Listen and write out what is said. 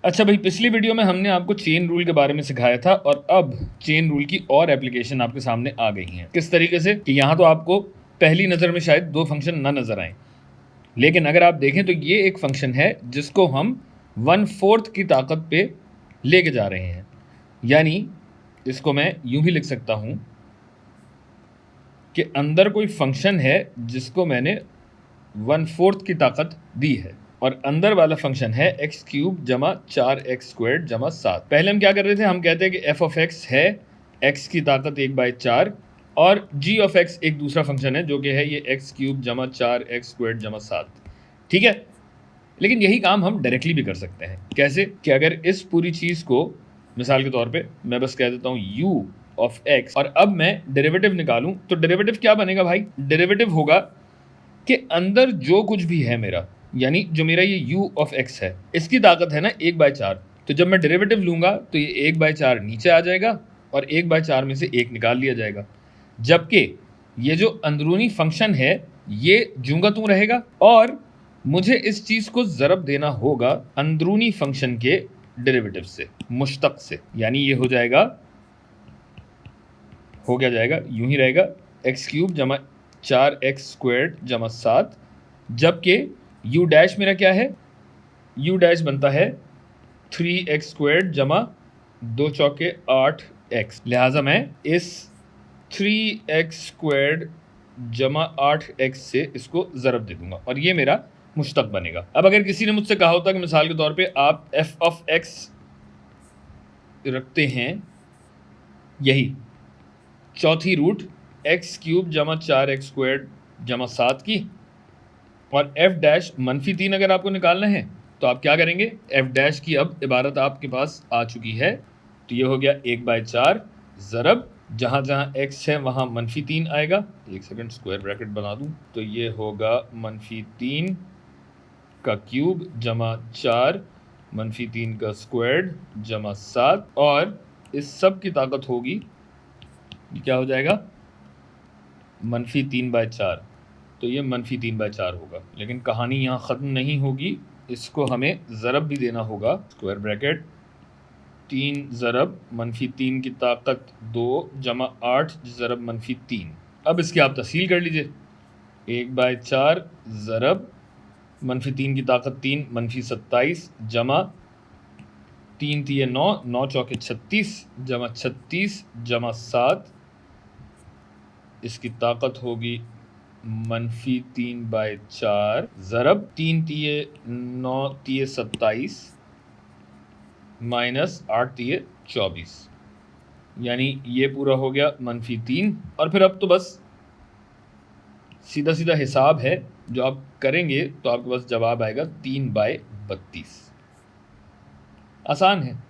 अच्छा भाई, पिछली वीडियो में हमने आपको चेन रूल के बारे में सिखाया था और अब चेन रूल की और एप्लीकेशन आपके सामने आ गई हैं। किस तरीके से कि यहाँ तो आपको पहली नज़र में शायद दो फंक्शन ना नज़र आए, लेकिन अगर आप देखें तो ये एक फंक्शन है जिसको हम 1/4 की ताकत पे लेके जा रहे हैं। यानी इसको मैं यूं भी लिख सकता हूं कि अंदर कोई फंक्शन है जिसको मैंने 1/4 की ताकत दी है और अंदर वाला फंक्शन है x³ जमा 4x² जमा 7। पहले हम क्या कर रहे थे, हम कहते हैं कि f ऑफ x है x की ताकत 1/4 और g ऑफ x एक दूसरा फंक्शन है जो कि है ये x³ जमा 4x² जमा 7। ठीक है, लेकिन यही काम हम डायरेक्टली भी कर सकते हैं। कैसे कि अगर इस पूरी चीज़ को मिसाल के तौर पे मैं बस कह देता हूँ u ऑफ x और अब मैं डेरिवेटिव निकालूं तो डेरिवेटिव क्या बनेगा भाई? डेरिवेटिव होगा कि अंदर जो कुछ भी है मेरा, यानी जो मेरा ये u ऑफ x है इसकी ताकत है ना 1/4, तो जब मैं डेरिवेटिव लूंगा तो ये 1/4 नीचे आ जाएगा और 1/4 में से 1 निकाल लिया जाएगा, जबकि ये जो अंदरूनी फंक्शन है ये जूंगा तू रहेगा और मुझे इस चीज को ज़रब देना होगा अंदरूनी फंक्शन के डेरिवेटिव से, मुश्तक से। यानी ये हो जाएगा, हो क्या जाएगा, यूं ही रहेगा x³ जमा 4x² जमा 7, जबकि u डैश मेरा क्या है, u डैश बनता है 3x² जमा 2 चौके 8x। लिहाजा मैं इस 3x² जमा 8x से इसको ज़रब दे दूंगा और ये मेरा मुश्तक बनेगा। अब अगर किसी ने मुझसे कहा होता कि मिसाल के तौर पे आप f ऑफ x रखते हैं यही चौथी रूट x³ जमा 4x² जमा 7 की और f डैश -3 अगर आपको निकालना है तो आप क्या करेंगे, f डैश की अब इबारत आपके पास आ चुकी है, तो ये हो गया 1/4 ज़रब जहाँ जहाँ x है वहाँ -3 आएगा। एक सेकंड स्क्वायर ब्रैकेट बना दूँ, तो ये होगा -3 का क्यूब जमा 4 -3 का स्क्वायर्ड जमा 7 और इस सब की ताकत होगी, क्या हो जाएगा, -3/4। तो ये -3/4 होगा। लेकिन कहानी यहाँ ख़त्म नहीं होगी, इसको हमें ज़रब भी देना होगा। स्क्वायर ब्रैकेट 3 ज़रब -3 की ताकत 2 जमा 8 ज़रब -3। अब इसकी आप तफसील कर लीजिए, 1/4 ज़रब -3 की ताकत 3 -27 जमा 3 3 9 9 चौके 36 जमा 36 जमा 7, इसकी ताकत होगी -3/4 ज़रब 3 3 9 3 27 माइनस 8 3 24, यानी ये पूरा हो गया -3। और फिर अब तो बस सीधा सीधा हिसाब है जो आप करेंगे तो आपके पास जवाब आएगा 3/32। आसान है।